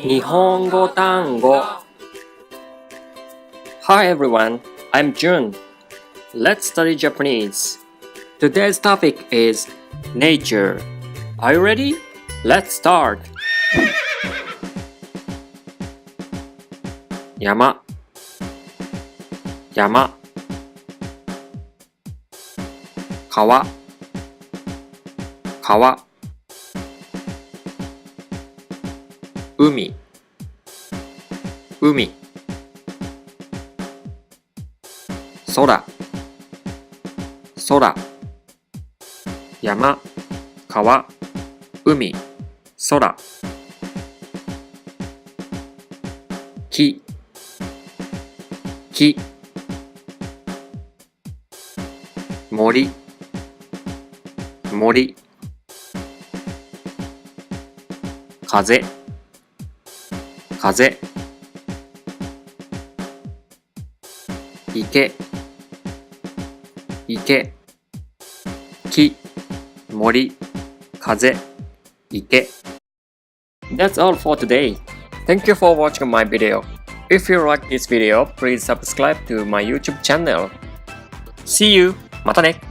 日本語単語 Hi everyone, I'm Jun. Let's study Japanese. Today's topic is nature. Are you ready? Let's start. 山山川川海海空空山川海空木木森森風風池池木森風池 That's all for today. Thank you for watching my video. If you like this video, please subscribe to my YouTube channel. See you! またね!